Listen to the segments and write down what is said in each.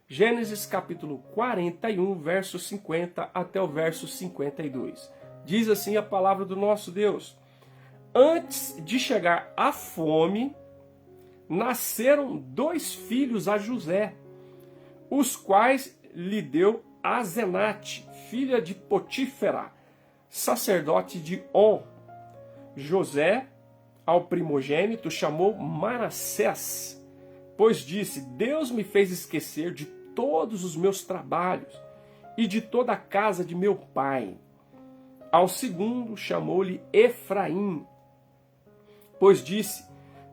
Gênesis capítulo 41, verso 50 até o verso 52. Diz assim a palavra do nosso Deus: Antes de chegar a fome, nasceram 2 filhos a José, os quais lhe deu Asenate, filha de Potífera, sacerdote de On. José, ao primogênito, chamou Manassés, pois disse: Deus me fez esquecer de todos os meus trabalhos e de toda a casa de meu pai. Ao segundo chamou-lhe Efraim, pois disse: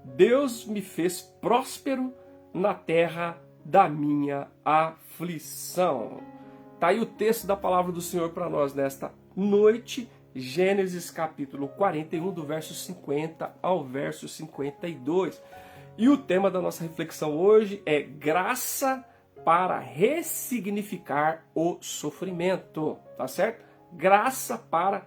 Deus me fez próspero na terra da minha aflição. Está aí o texto da palavra do Senhor para nós nesta noite, Gênesis capítulo 41, do verso 50 ao verso 52. E o tema da nossa reflexão hoje é graça para ressignificar o sofrimento, tá certo? Graça para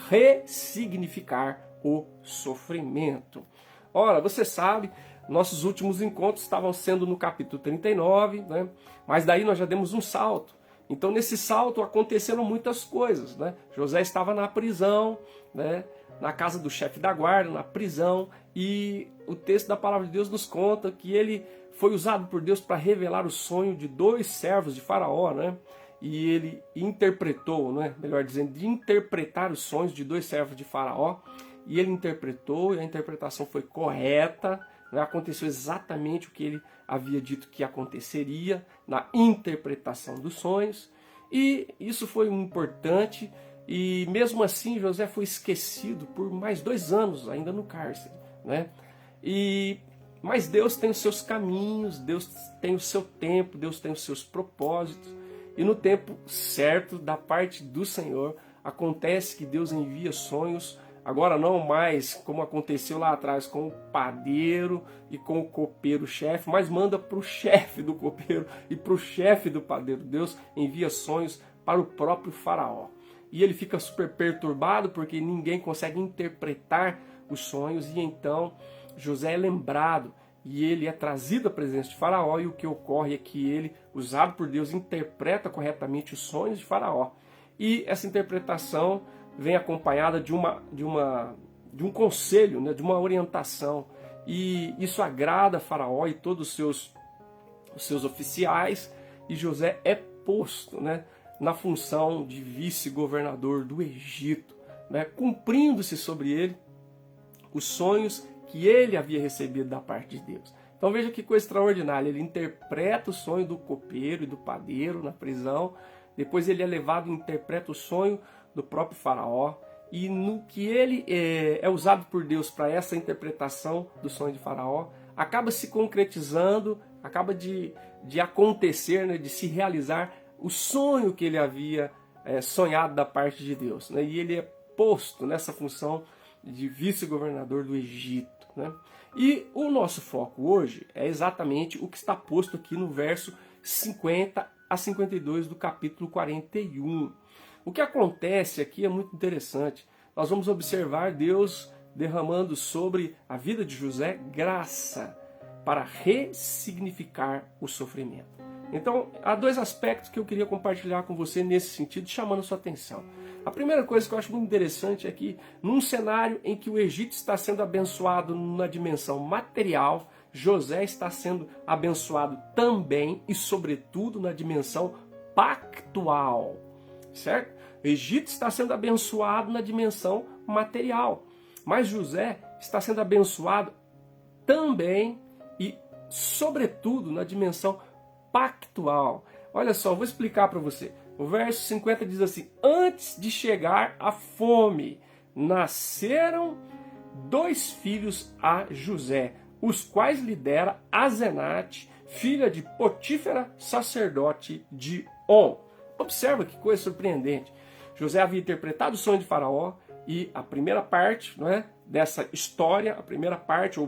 ressignificar o sofrimento. Ora, você sabe, nossos últimos encontros estavam sendo no capítulo 39, né? Mas daí nós já demos um salto. Então nesse salto aconteceram muitas coisas, né? José estava na prisão, né? Na casa do chefe da guarda, na prisão, e o texto da palavra de Deus nos conta que ele foi usado por Deus para revelar o sonho de 2 servos de Faraó, né? E ele interpretou, né? Melhor dizendo, de interpretar os sonhos de 2 servos de Faraó, e ele interpretou, e a interpretação foi correta, né? Aconteceu exatamente o que ele havia dito que aconteceria na interpretação dos sonhos, e isso foi importante. E mesmo assim José foi esquecido por mais 2 anos ainda no cárcere, né? Mas Deus tem os seus caminhos, Deus tem o seu tempo, Deus tem os seus propósitos, e no tempo certo da parte do Senhor acontece que Deus envia sonhos. Agora não mais como aconteceu lá atrás com o padeiro e com o copeiro-chefe, mas manda para o chefe do copeiro e para o chefe do padeiro. Deus envia sonhos para o próprio Faraó. E ele fica super perturbado porque ninguém consegue interpretar os sonhos, e então José é lembrado e ele é trazido à presença de Faraó, e o que ocorre é que ele, usado por Deus, interpreta corretamente os sonhos de Faraó. E essa interpretação vem acompanhada de um conselho, né, de uma orientação, e isso agrada Faraó e todos os seus oficiais, e José é posto, né, na função de vice-governador do Egito, né, cumprindo-se sobre ele os sonhos que ele havia recebido da parte de Deus. Então veja que coisa extraordinária, ele interpreta o sonho do copeiro e do padeiro na prisão, depois ele é levado e interpreta o sonho do próprio Faraó, e no que ele é usado por Deus para essa interpretação do sonho de Faraó, acaba se concretizando, acaba de acontecer, né, de se realizar o sonho que ele havia sonhado da parte de Deus, né? E ele é posto nessa função de vice-governador do Egito, né? E o nosso foco hoje é exatamente o que está posto aqui no verso 50 a 52 do capítulo 41. O que acontece aqui é muito interessante. Nós vamos observar Deus derramando sobre a vida de José graça para ressignificar o sofrimento. Então, há 2 aspectos que eu queria compartilhar com você nesse sentido, chamando a sua atenção. A primeira coisa que eu acho muito interessante é que, num cenário em que o Egito está sendo abençoado na dimensão material, José está sendo abençoado também e, sobretudo, na dimensão pactual, certo? O Egito está sendo abençoado na dimensão material, mas José está sendo abençoado também e, sobretudo, na dimensão pactual. Olha só, vou explicar para você. O verso 50 diz assim: Antes de chegar a fome, nasceram 2 filhos a José, os quais lhe dera Asenate, filha de Potífera, sacerdote de On. Observa que coisa surpreendente. José havia interpretado o sonho de Faraó, e a primeira parte, não é, dessa história, a primeira parte,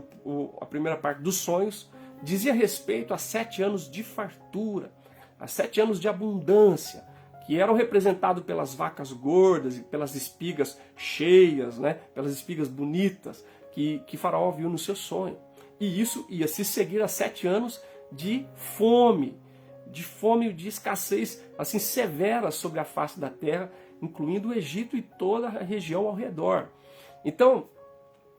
a primeira parte dos sonhos, dizia respeito a 7 anos de fartura, a 7 anos de abundância, que eram representados pelas vacas gordas e pelas espigas cheias, né, pelas espigas bonitas que Faraó viu no seu sonho. E isso ia se seguir a 7 anos de fome, de fome e de escassez assim severa sobre a face da terra, incluindo o Egito e toda a região ao redor. Então,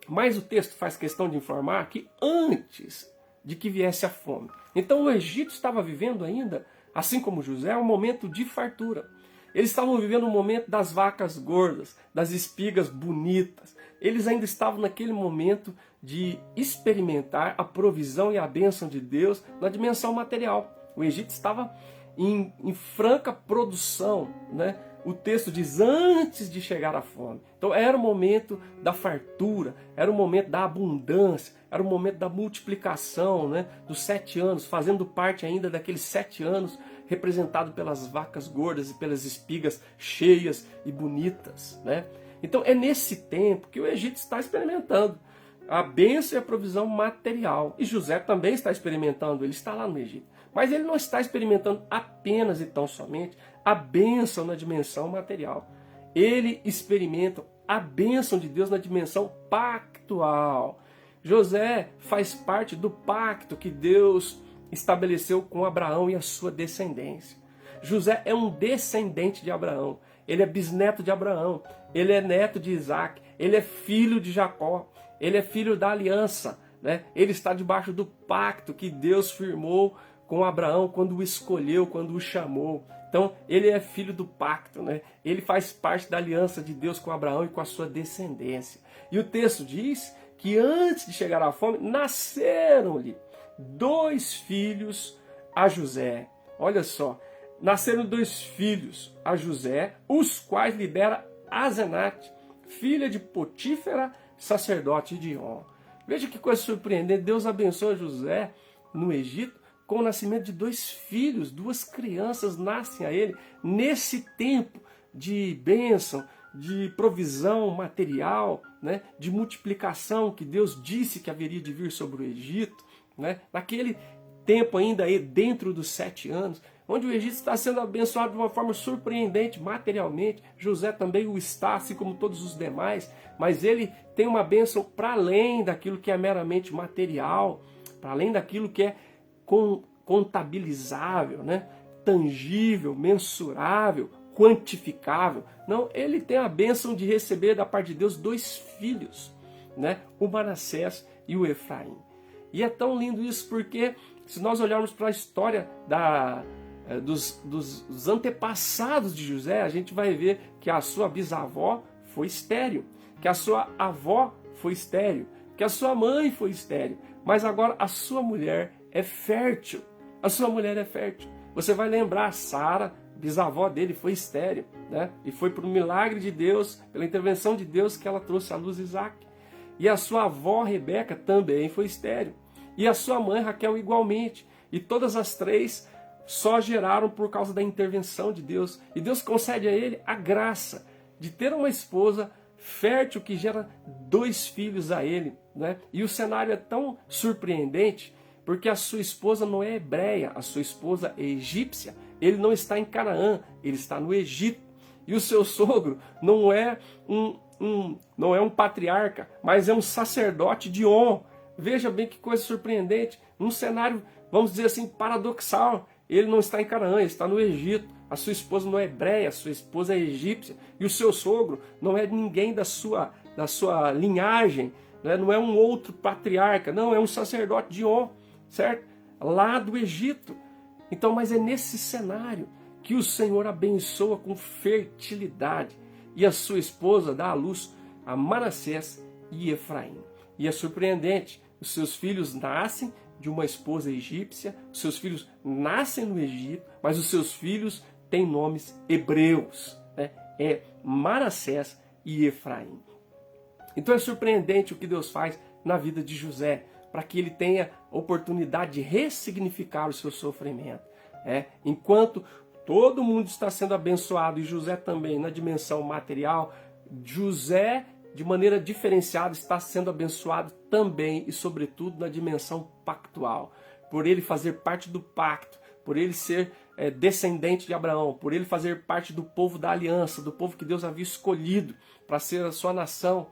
mas o texto faz questão de informar que antes de que viesse a fome. Então o Egito estava vivendo ainda, assim como José, um momento de fartura. Eles estavam vivendo um momento das vacas gordas, das espigas bonitas. Eles ainda estavam naquele momento de experimentar a provisão e a bênção de Deus na dimensão material. O Egito estava em franca produção, né? O texto diz antes de chegar à fome. Então era o momento da fartura, era o momento da abundância, era o momento da multiplicação, né? Dos 7 anos, fazendo parte ainda daqueles 7 anos representado pelas vacas gordas e pelas espigas cheias e bonitas, né? Então é nesse tempo que o Egito está experimentando a bênção e a provisão material. E José também está experimentando, ele está lá no Egito. Mas ele não está experimentando apenas e tão somente a bênção na dimensão material. Ele experimenta a bênção de Deus na dimensão pactual. José faz parte do pacto que Deus estabeleceu com Abraão e a sua descendência. José é um descendente de Abraão. Ele é bisneto de Abraão. Ele é neto de Isaac. Ele é filho de Jacó. Ele é filho da aliança, né? Ele está debaixo do pacto que Deus firmou com Abraão quando o escolheu, quando o chamou. Então, ele é filho do pacto, né? Ele faz parte da aliança de Deus com Abraão e com a sua descendência. E o texto diz que antes de chegar à fome, nasceram-lhe 2 filhos a José. Olha só, nasceram 2 filhos a José, os quais libera Asenate, filha de Potífera, sacerdote de On. Veja que coisa surpreendente, Deus abençoa José no Egito com o nascimento de 2 filhos, 2 crianças nascem a ele nesse tempo de bênção, de provisão material, né, de multiplicação que Deus disse que haveria de vir sobre o Egito, né, naquele tempo ainda aí dentro dos 7 anos, onde o Egito está sendo abençoado de uma forma surpreendente materialmente. José também o está, assim como todos os demais, mas ele tem uma bênção para além daquilo que é meramente material, para além daquilo que é contabilizável, né? Tangível, mensurável, quantificável. Não, ele tem a bênção de receber da parte de Deus 2 filhos, né? O Manassés e o Efraim. E é tão lindo isso porque se nós olharmos para a história dos antepassados de José, a gente vai ver que a sua bisavó foi estéril, que a sua avó foi estéril, que a sua mãe foi estéril, mas agora a sua mulher é fértil. A sua mulher é fértil. Você vai lembrar, Sara, bisavó dele, foi estéril, né? E foi por um milagre de Deus, pela intervenção de Deus, que ela trouxe à luz Isaac. E a sua avó, Rebeca, também foi estéril. E a sua mãe, Raquel, igualmente. E todas as 3 só geraram por causa da intervenção de Deus. E Deus concede a ele a graça de ter uma esposa fértil que gera 2 filhos a ele, né? E o cenário é tão surpreendente porque a sua esposa não é hebreia, a sua esposa é egípcia. Ele não está em Canaã, ele está no Egito. E o seu sogro não é um patriarca, mas é um sacerdote de On. Veja bem que coisa surpreendente. Num cenário, vamos dizer assim, paradoxal. Ele não está em Canaã, ele está no Egito. A sua esposa não é hebreia, a sua esposa é egípcia. E o seu sogro não é ninguém da sua linhagem, né? Não é um outro patriarca, não, é um sacerdote de On, certo? Lá do Egito. Então, mas é nesse cenário que o Senhor abençoa com fertilidade. E a sua esposa dá à luz a Manassés e Efraim. E é surpreendente, os seus filhos nascem de uma esposa egípcia, os seus filhos nascem no Egito, mas os seus filhos têm nomes hebreus, né? É Manassés e Efraim. Então é surpreendente o que Deus faz na vida de José, para que ele tenha oportunidade de ressignificar o seu sofrimento. Enquanto todo mundo está sendo abençoado, e José também na dimensão material, José, de maneira diferenciada, está sendo abençoado também e, sobretudo, na dimensão pactual. Por ele fazer parte do pacto, por ele ser descendente de Abraão, por ele fazer parte do povo da aliança, do povo que Deus havia escolhido para ser a sua nação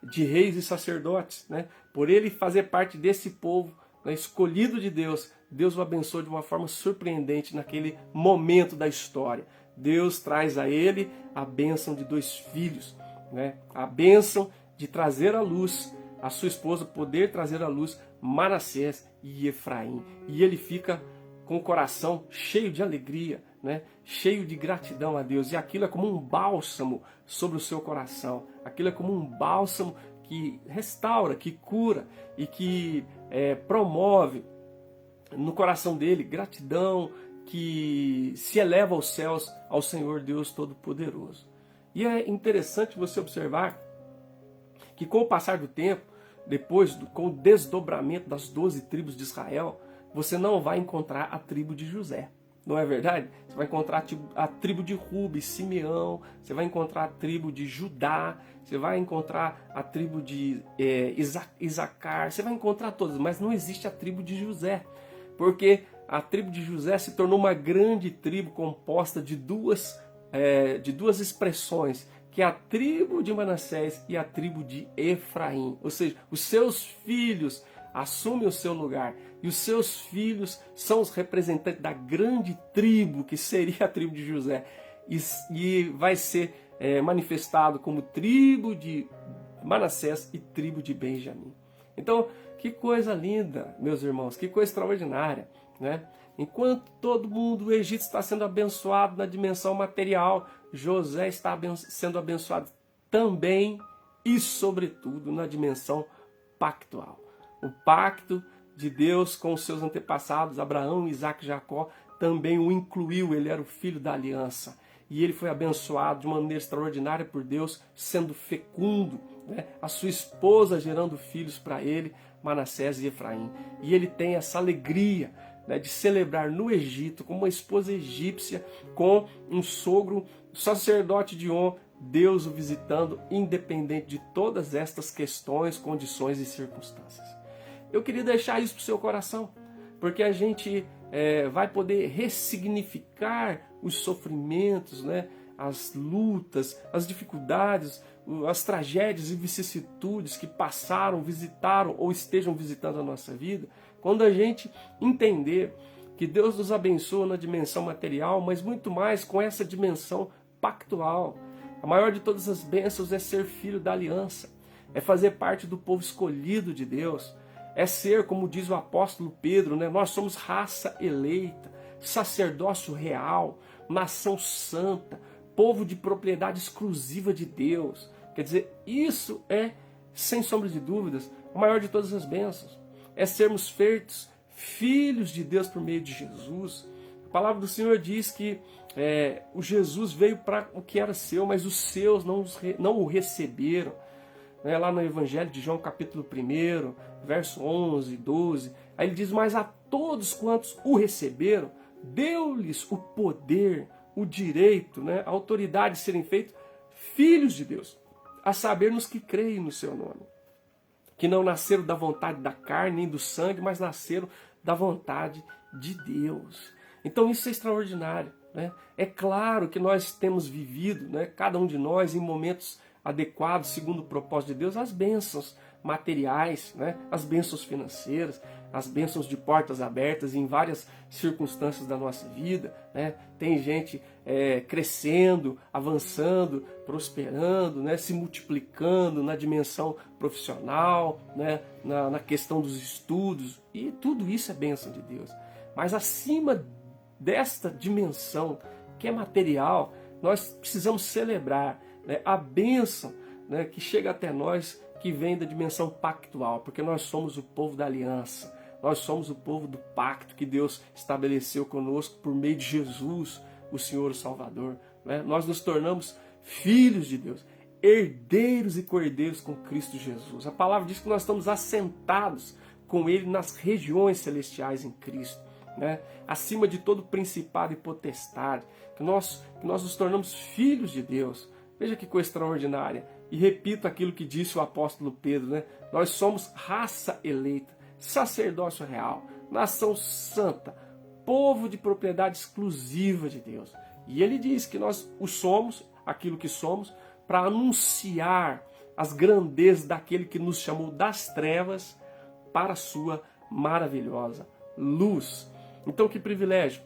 de reis e sacerdotes, né? Por ele fazer parte desse povo, né, escolhido de Deus, Deus o abençoa de uma forma surpreendente naquele momento da história. Deus traz a ele a bênção de 2 filhos, né? A bênção de trazer à luz, a sua esposa poder trazer à luz Manassés e Efraim. E ele fica com o coração cheio de alegria, né? Cheio de gratidão a Deus. E aquilo é como um bálsamo sobre o seu coração. Aquilo é como um bálsamo que restaura, que cura e que promove no coração dele gratidão, que se eleva aos céus ao Senhor Deus Todo-Poderoso. E é interessante você observar que com o passar do tempo, com o desdobramento das 12 tribos de Israel, você não vai encontrar a tribo de José. Não é verdade? Você vai encontrar a tribo de Rubem, Simeão, você vai encontrar a tribo de Judá, você vai encontrar a tribo de Isacar, você vai encontrar todas, mas não existe a tribo de José, porque a tribo de José se tornou uma grande tribo composta de duas expressões, que é a tribo de Manassés e a tribo de Efraim. Ou seja, os seus filhos assumem o seu lugar e os seus filhos são os representantes da grande tribo, que seria a tribo de José, e vai ser manifestado como tribo de Manassés e tribo de Benjamim. Então, que coisa linda, meus irmãos, que coisa extraordinária, né? Enquanto todo mundo, o Egito está sendo abençoado na dimensão material, José está sendo abençoado também e sobretudo na dimensão pactual. O pacto de Deus com os seus antepassados, Abraão, Isaac e Jacó, também o incluiu, ele era o filho da aliança. E ele foi abençoado de uma maneira extraordinária por Deus, sendo fecundo, né? A sua esposa gerando filhos para ele, Manassés e Efraim. E ele tem essa alegria, né, de celebrar no Egito, com uma esposa egípcia, com um sogro sacerdote de On, Deus o visitando, independente de todas estas questões, condições e circunstâncias. Eu queria deixar isso para o seu coração, porque a gente vai poder ressignificar os sofrimentos, né, as lutas, as dificuldades, as tragédias e vicissitudes que passaram, visitaram ou estejam visitando a nossa vida, quando a gente entender que Deus nos abençoa na dimensão material, mas muito mais com essa dimensão pactual. A maior de todas as bênçãos é ser filho da aliança, é fazer parte do povo escolhido de Deus, é ser, como diz o apóstolo Pedro, né? Nós somos raça eleita, sacerdócio real, nação santa, povo de propriedade exclusiva de Deus. Quer dizer, isso é, sem sombra de dúvidas, a maior de todas as bênçãos. É sermos feitos filhos de Deus por meio de Jesus. A palavra do Senhor diz que o Jesus veio para o que era seu, mas os seus não o receberam. Lá no Evangelho de João, capítulo 1, verso 11, 12, aí ele diz, mas a todos quantos o receberam, deu-lhes o poder, o direito, né, a autoridade de serem feitos filhos de Deus, a saber nos que creem no seu nome, que não nasceram da vontade da carne nem do sangue, mas nasceram da vontade de Deus. Então isso é extraordinário, né? É claro que nós temos vivido, né, cada um de nós, em momentos adequados, segundo o propósito de Deus, as bênçãos materiais, né, as bênçãos financeiras, as bênçãos de portas abertas em várias circunstâncias da nossa vida, né? Tem gente crescendo, avançando, prosperando, né, se multiplicando na dimensão profissional, né, na questão dos estudos, e tudo isso é bênção de Deus. Mas acima desta dimensão que é material, nós precisamos celebrar, né, a bênção, né, que chega até nós, que vem da dimensão pactual, porque nós somos o povo da aliança, nós somos o povo do pacto que Deus estabeleceu conosco por meio de Jesus, o Senhor, o Salvador, né? Nós nos tornamos filhos de Deus, herdeiros e cordeiros com Cristo Jesus. A palavra diz que nós estamos assentados com Ele nas regiões celestiais em Cristo, né? Acima de todo principado e potestade, que nós nos tornamos filhos de Deus. Veja que coisa extraordinária. E repito aquilo que disse o apóstolo Pedro, né? Nós somos raça eleita, sacerdócio real, nação santa, povo de propriedade exclusiva de Deus. E ele diz que nós somos, aquilo que somos, para anunciar as grandezas daquele que nos chamou das trevas para a sua maravilhosa luz. Então que privilégio,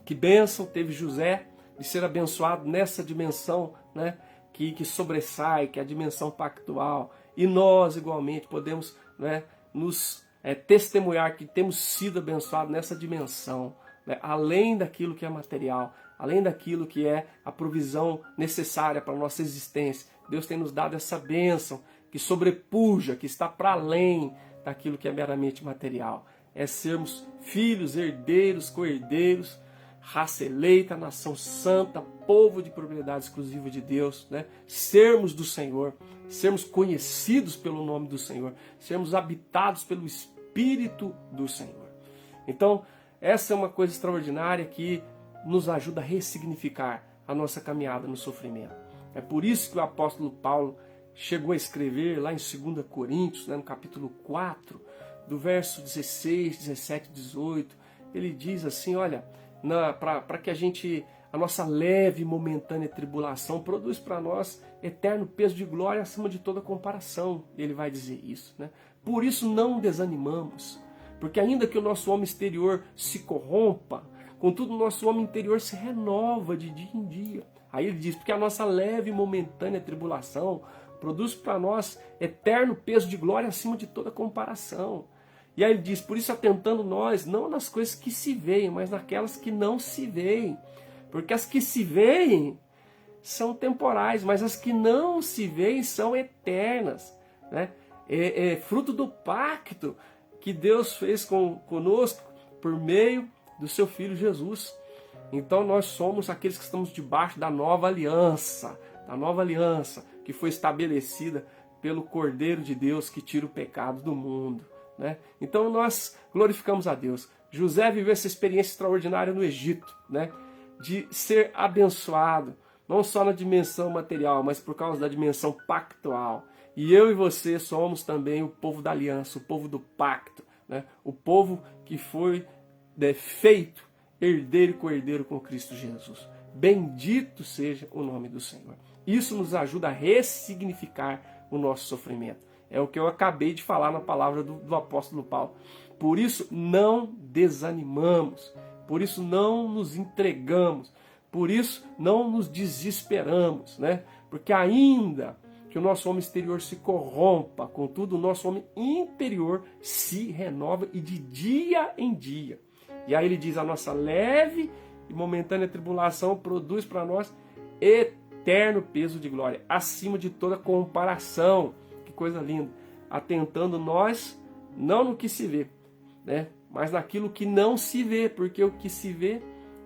que bênção teve José de ser abençoado nessa dimensão, né, que sobressai, que é a dimensão pactual. E nós, igualmente, podemos, né, nos testemunhar que temos sido abençoados nessa dimensão, né, além daquilo que é material, além daquilo que é a provisão necessária para a nossa existência. Deus tem nos dado essa bênção que sobrepuja, que está para além daquilo que é meramente material. É sermos filhos, herdeiros, co-herdeiros, raça eleita, nação santa, povo de propriedade exclusiva de Deus, né? Sermos do Senhor, sermos conhecidos pelo nome do Senhor, sermos habitados pelo Espírito do Senhor. Então, essa é uma coisa extraordinária que nos ajuda a ressignificar a nossa caminhada no sofrimento. É por isso que o apóstolo Paulo chegou a escrever lá em 2 Coríntios, né, no capítulo 4, do verso 16, 17, 18, ele diz assim, olha, para que a nossa leve e momentânea tribulação produz para nós eterno peso de glória acima de toda comparação. Ele vai dizer isso, né? Por isso não desanimamos, porque ainda que o nosso homem exterior se corrompa, contudo o nosso homem interior se renova de dia em dia. Aí ele diz, porque a nossa leve e momentânea tribulação produz para nós eterno peso de glória acima de toda comparação. E aí ele diz, por isso atentando nós, não nas coisas que se veem, mas naquelas que não se veem. Porque as que se veem são temporais, mas as que não se veem são eternas, né? É fruto do pacto que Deus fez conosco por meio do seu Filho Jesus. Então nós somos aqueles que estamos debaixo da nova aliança que foi estabelecida pelo Cordeiro de Deus que tira o pecado do mundo, né? Então nós glorificamos a Deus. José viveu essa experiência extraordinária no Egito, né? De ser abençoado, não só na dimensão material, mas por causa da dimensão pactual. E eu e você somos também o povo da aliança, o povo do pacto, né? O povo que foi feito herdeiro e co-herdeiro com Cristo Jesus. Bendito seja o nome do Senhor. Isso nos ajuda a ressignificar o nosso sofrimento. É o que eu acabei de falar na palavra do apóstolo Paulo. Por isso não desanimamos, por isso não nos entregamos, por isso não nos desesperamos, né? Porque ainda que o nosso homem exterior se corrompa, contudo o nosso homem interior se renova e de dia em dia. E aí ele diz, a nossa leve e momentânea tribulação produz para nós eterno peso de glória, acima de toda comparação. Que coisa linda. Atentando nós, não no que se vê, né? Mas naquilo que não se vê, porque o que se vê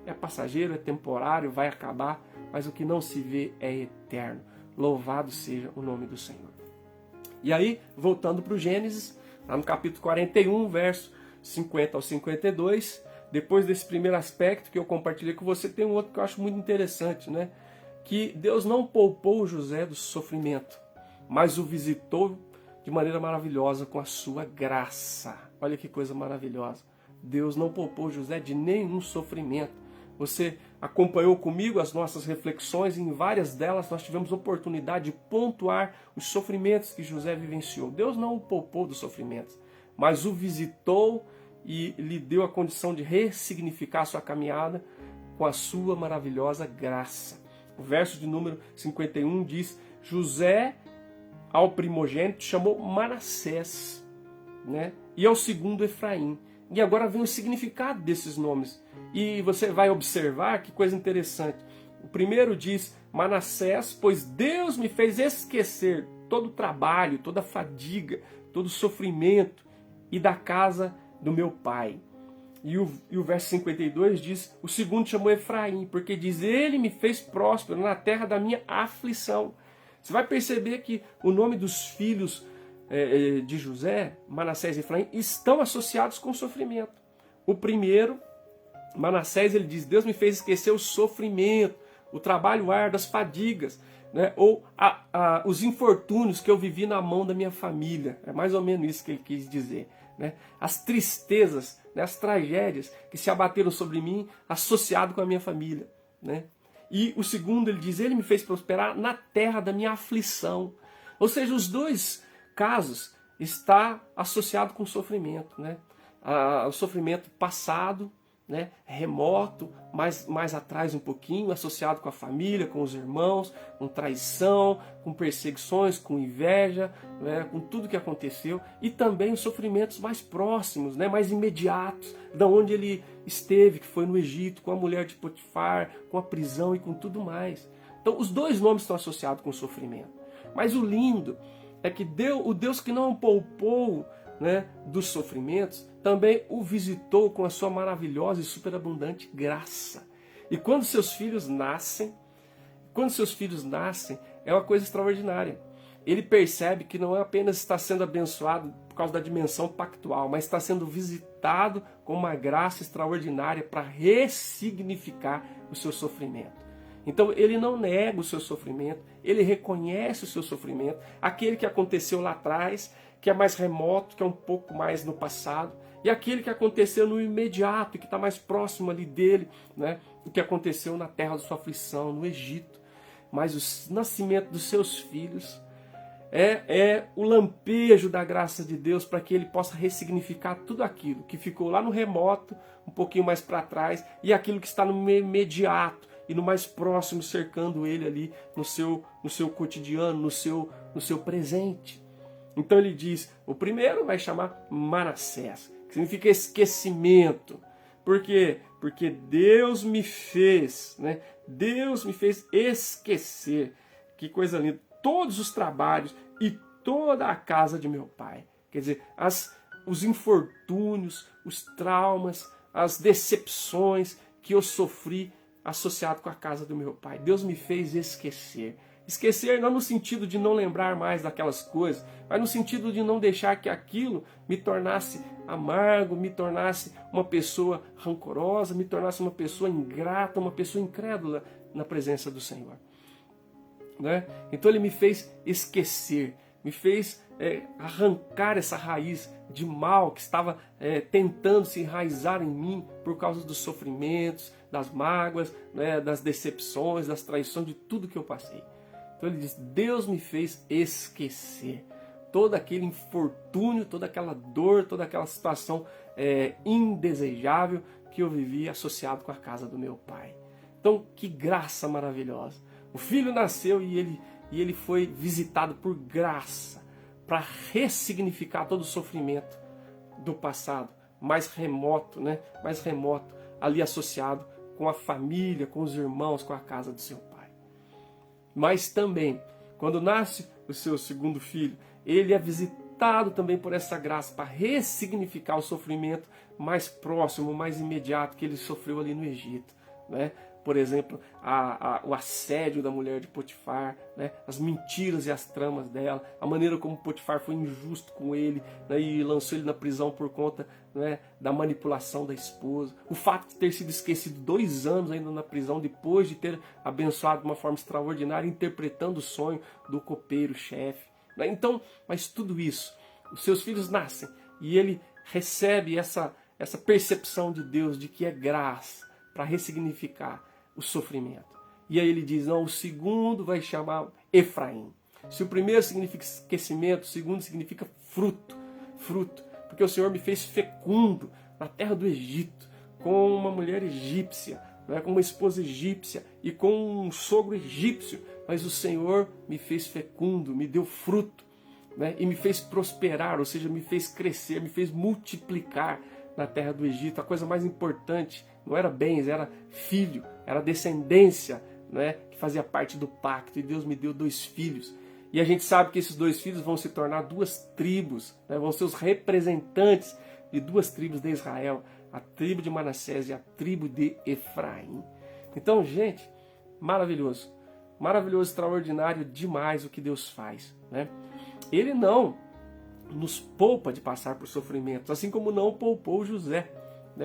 é passageiro, é temporário, vai acabar, mas o que não se vê é eterno. Louvado seja o nome do Senhor. E aí, voltando para o Gênesis, lá no capítulo 41, verso 50 ao 52, depois desse primeiro aspecto que eu compartilhei com você, tem um outro que eu acho muito interessante, né? Que Deus não poupou José do sofrimento, mas o visitou de maneira maravilhosa com a sua graça. Olha que coisa maravilhosa. Deus não poupou José de nenhum sofrimento. Você acompanhou comigo as nossas reflexões e em várias delas nós tivemos oportunidade de pontuar os sofrimentos que José vivenciou. Deus não o poupou dos sofrimentos, mas o visitou e lhe deu a condição de ressignificar a sua caminhada com a sua maravilhosa graça. O verso de número 51 diz, José ao primogênito chamou Manassés, né? E ao segundo Efraim. E agora vem o significado desses nomes. E você vai observar que coisa interessante. O primeiro diz Manassés, pois Deus me fez esquecer todo o trabalho, toda a fadiga, todo o sofrimento e da casa do meu pai. E o verso 52 diz, o segundo chamou Efraim, porque diz, ele me fez próspero na terra da minha aflição. Você vai perceber que o nome dos filhos de José, Manassés e Efraim, estão associados com o sofrimento. O primeiro, Manassés, ele diz, Deus me fez esquecer o sofrimento, o trabalho árduo, as fadigas, né? Ou os infortúnios que eu vivi na mão da minha família. É mais ou menos isso que ele quis dizer, né? As tristezas, né? As tragédias que se abateram sobre mim, associado com a minha família, né? E o segundo, ele diz, ele me fez prosperar na terra da minha aflição. Ou seja, os dois casos está associado com sofrimento, né? o sofrimento passado, né, remoto, mais atrás um pouquinho, associado com a família, com os irmãos, com traição, com perseguições, com inveja, né, com tudo que aconteceu, e também os sofrimentos mais próximos, né, mais imediatos, da onde ele esteve, que foi no Egito, com a mulher de Potifar, com a prisão e com tudo mais. Então os dois nomes estão associados com o sofrimento. Mas o lindo é que o Deus que não poupou, né, dos sofrimentos, também o visitou com a sua maravilhosa e superabundante graça. E quando seus filhos nascem, é uma coisa extraordinária. Ele percebe que não é apenas está sendo abençoado por causa da dimensão pactual, mas está sendo visitado com uma graça extraordinária para ressignificar o seu sofrimento. Então ele não nega o seu sofrimento, ele reconhece o seu sofrimento, aquele que aconteceu lá atrás, que é mais remoto, que é um pouco mais no passado, e aquele que aconteceu no imediato, que está mais próximo ali dele, né? O que aconteceu na terra da sua aflição, no Egito. Mas o nascimento dos seus filhos é o lampejo da graça de Deus para que ele possa ressignificar tudo aquilo que ficou lá no remoto, um pouquinho mais para trás, e aquilo que está no imediato e no mais próximo, cercando ele ali no seu cotidiano, no seu presente. Então ele diz, o primeiro vai chamar Manassés, que significa esquecimento. Por quê? Porque Deus me fez, né? Deus me fez esquecer. Que coisa linda. Todos os trabalhos e toda a casa de meu pai. Quer dizer, os infortúnios, os traumas, as decepções que eu sofri associado com a casa do meu pai. Deus me fez esquecer. Esquecer não no sentido de não lembrar mais daquelas coisas, mas no sentido de não deixar que aquilo me tornasse amargo, me tornasse uma pessoa rancorosa, me tornasse uma pessoa ingrata, uma pessoa incrédula na presença do Senhor. Né? Então ele me fez esquecer, me fez arrancar essa raiz de mal que estava tentando se enraizar em mim por causa dos sofrimentos, das mágoas, né, das decepções, das traições, de tudo que eu passei. Então ele diz, Deus me fez esquecer todo aquele infortúnio, toda aquela dor, toda aquela situação indesejável que eu vivi associado com a casa do meu pai. Então que graça maravilhosa. O filho nasceu e ele foi visitado por graça para ressignificar todo o sofrimento do passado, mais remoto, né? Mais remoto, ali associado com a família, com os irmãos, com a casa do seu pai. Mas também, quando nasce o seu segundo filho, ele é visitado também por essa graça para ressignificar o sofrimento mais próximo, mais imediato que ele sofreu ali no Egito, né? Por exemplo, o assédio da mulher de Potifar, né? As mentiras e as tramas dela, a maneira como Potifar foi injusto com ele, né? E lançou ele na prisão por conta, né, da manipulação da esposa. O fato de ter sido esquecido 2 anos ainda na prisão, depois de ter abençoado de uma forma extraordinária, interpretando o sonho do copeiro-chefe. Né? Então, mas tudo isso, os seus filhos nascem e ele recebe essa percepção de Deus de que é graça para ressignificar o sofrimento. E aí ele diz, não, o segundo vai chamar Efraim. Se o primeiro significa esquecimento, o segundo significa fruto. Porque o Senhor me fez fecundo na terra do Egito, com uma mulher egípcia, né, com uma esposa egípcia e com um sogro egípcio. Mas o Senhor me fez fecundo, me deu fruto, né, e me fez prosperar, ou seja, me fez crescer, me fez multiplicar na terra do Egito. A coisa mais importante não era bens, era filho, era descendência, né, que fazia parte do pacto. E Deus me deu 2 filhos. E a gente sabe que esses 2 filhos vão se tornar 2 tribos, né, vão ser os representantes de 2 tribos de Israel, a tribo de Manassés e a tribo de Efraim. Então, gente, maravilhoso. Maravilhoso, extraordinário demais o que Deus faz. Né? Ele não nos poupa de passar por sofrimentos, assim como não poupou José.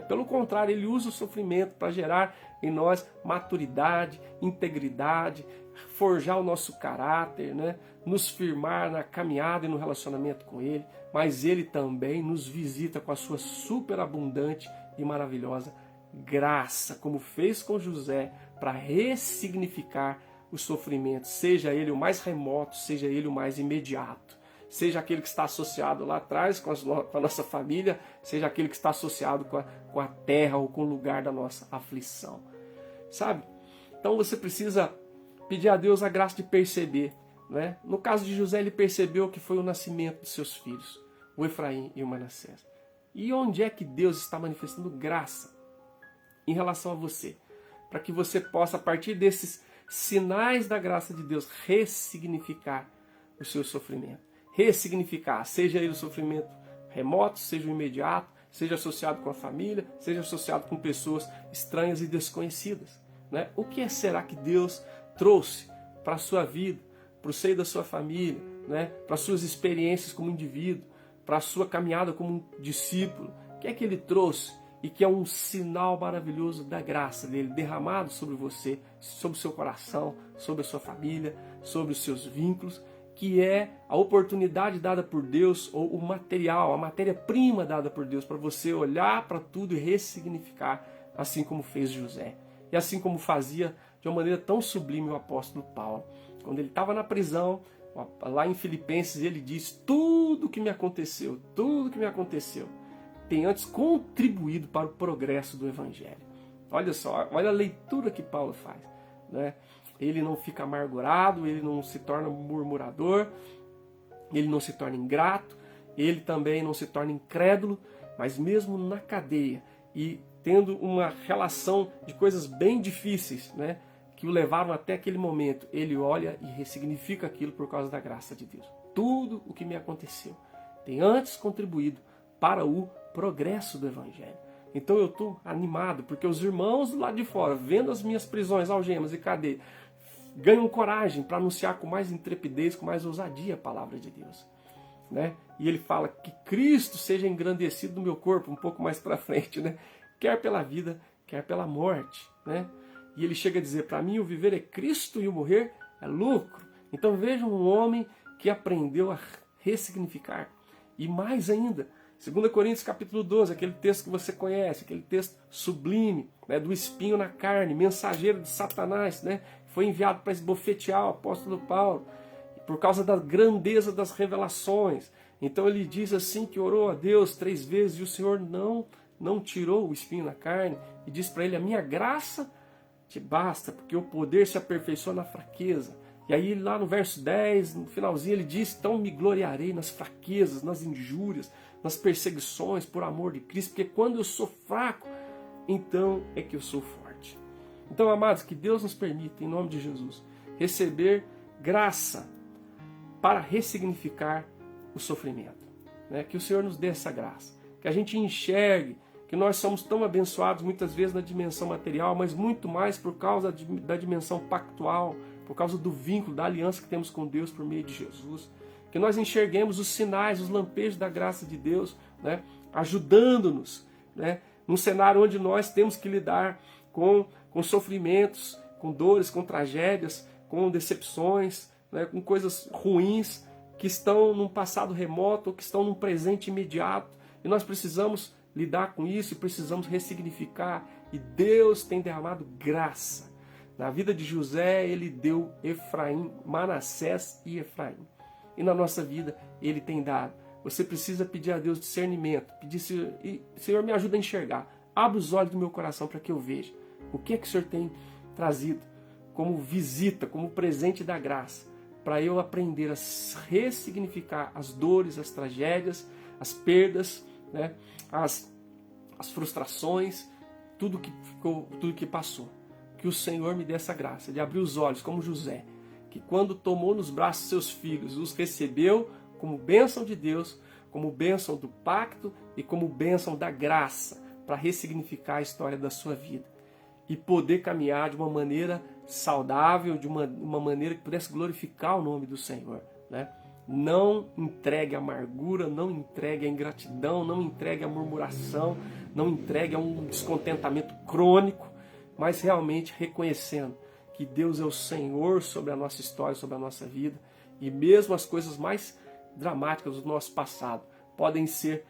Pelo contrário, ele usa o sofrimento para gerar em nós maturidade, integridade, forjar o nosso caráter, né? Nos firmar na caminhada e no relacionamento com ele, mas ele também nos visita com a sua superabundante e maravilhosa graça, como fez com José, para ressignificar o sofrimento, seja ele o mais remoto, seja ele o mais imediato, seja aquele que está associado lá atrás com a nossa família, seja aquele que está associado com a terra ou com o lugar da nossa aflição. Sabe? Então você precisa pedir a Deus a graça de perceber. Né? No caso de José, ele percebeu que foi o nascimento de seus filhos, o Efraim e o Manassés. E onde é que Deus está manifestando graça em relação a você? Para que você possa, a partir desses sinais da graça de Deus, ressignificar o seu sofrimento. Ressignificar, seja ele o sofrimento remoto, seja o imediato, seja associado com a família, seja associado com pessoas estranhas e desconhecidas. Né? O que será que Deus trouxe para a sua vida, para o seio da sua família, né? Para as suas experiências como indivíduo, para a sua caminhada como um discípulo? O que é que Ele trouxe e que é um sinal maravilhoso da graça dele derramado sobre você, sobre o seu coração, sobre a sua família, sobre os seus vínculos, que é a oportunidade dada por Deus, ou o material, a matéria-prima dada por Deus para você olhar para tudo e ressignificar, assim como fez José. E assim como fazia de uma maneira tão sublime o apóstolo Paulo. Quando ele estava na prisão, lá em Filipenses, ele diz: tudo que me aconteceu, tem antes contribuído para o progresso do Evangelho. Olha só, olha a leitura que Paulo faz. Né? Ele não fica amargurado, ele não se torna murmurador, ele não se torna ingrato, ele também não se torna incrédulo, mas mesmo na cadeia e tendo uma relação de coisas bem difíceis, né, que o levaram até aquele momento, ele olha e ressignifica aquilo por causa da graça de Deus. Tudo o que me aconteceu tem antes contribuído para o progresso do Evangelho. Então eu estou animado, porque os irmãos lá de fora, vendo as minhas prisões, algemas e cadeia, ganham coragem para anunciar com mais intrepidez, com mais ousadia a palavra de Deus. Né? E ele fala que Cristo seja engrandecido no meu corpo, um pouco mais para frente, né? Quer pela vida, quer pela morte. Né? E ele chega a dizer: para mim o viver é Cristo e o morrer é lucro. Então veja um homem que aprendeu a ressignificar. E mais ainda, 2 Coríntios capítulo 12, aquele texto que você conhece, aquele texto sublime, né, do espinho na carne, mensageiro de Satanás, né, foi enviado para esbofetear o apóstolo Paulo, por causa da grandeza das revelações. Então ele diz assim que orou a Deus 3 vezes e o Senhor não tirou o espinho na carne, e diz para ele: a minha graça te basta, porque o poder se aperfeiçoa na fraqueza. E aí lá no verso 10, no finalzinho, ele diz: então me gloriarei nas fraquezas, nas injúrias, nas perseguições por amor de Cristo, porque quando eu sou fraco, então é que eu sou forte. Então, amados, que Deus nos permita, em nome de Jesus, receber graça para ressignificar o sofrimento. Né? Que o Senhor nos dê essa graça, que a gente enxergue que nós somos tão abençoados muitas vezes na dimensão material, mas muito mais por causa da dimensão pactual, por causa do vínculo, da aliança que temos com Deus por meio de Jesus. Que nós enxerguemos os sinais, os lampejos da graça de Deus, né, ajudando-nos, né, num cenário onde nós temos que lidar com sofrimentos, com dores, com tragédias, com decepções, né, com coisas ruins que estão num passado remoto ou que estão num presente imediato. E nós precisamos lidar com isso e precisamos ressignificar. E Deus tem derramado graça. Na vida de José, ele deu Efraim, Manassés e Efraim. E na nossa vida, ele tem dado. Você precisa pedir a Deus discernimento. Pedir: Senhor, me ajuda a enxergar. Abre os olhos do meu coração para que eu veja o que é que o Senhor tem trazido como visita, como presente da graça, para eu aprender a ressignificar as dores, as tragédias, as perdas, né, as frustrações, tudo que passou. Que o Senhor me dê essa graça de abrir os olhos como José, que quando tomou nos braços seus filhos, os recebeu como bênção de Deus, como bênção do pacto e como bênção da graça, para ressignificar a história da sua vida e poder caminhar de uma maneira saudável, de uma maneira que pudesse glorificar o nome do Senhor. Né? Não entregue a amargura, não entregue a ingratidão, não entregue a murmuração, não entregue a um descontentamento crônico, mas realmente reconhecendo que Deus é o Senhor sobre a nossa história, sobre a nossa vida, e mesmo as coisas mais dramáticas do nosso passado podem ser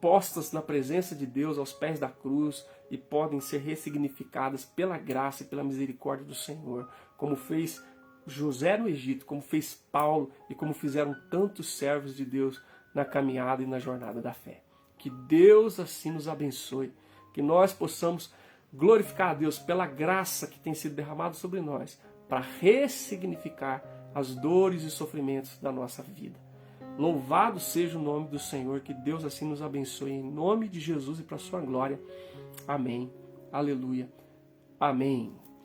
postas na presença de Deus aos pés da cruz e podem ser ressignificadas pela graça e pela misericórdia do Senhor, como fez José no Egito, como fez Paulo e como fizeram tantos servos de Deus na caminhada e na jornada da fé. Que Deus assim nos abençoe, que nós possamos glorificar a Deus pela graça que tem sido derramada sobre nós, para ressignificar as dores e sofrimentos da nossa vida. Louvado seja o nome do Senhor, que Deus assim nos abençoe, em nome de Jesus e para a sua glória. Amém. Aleluia. Amém.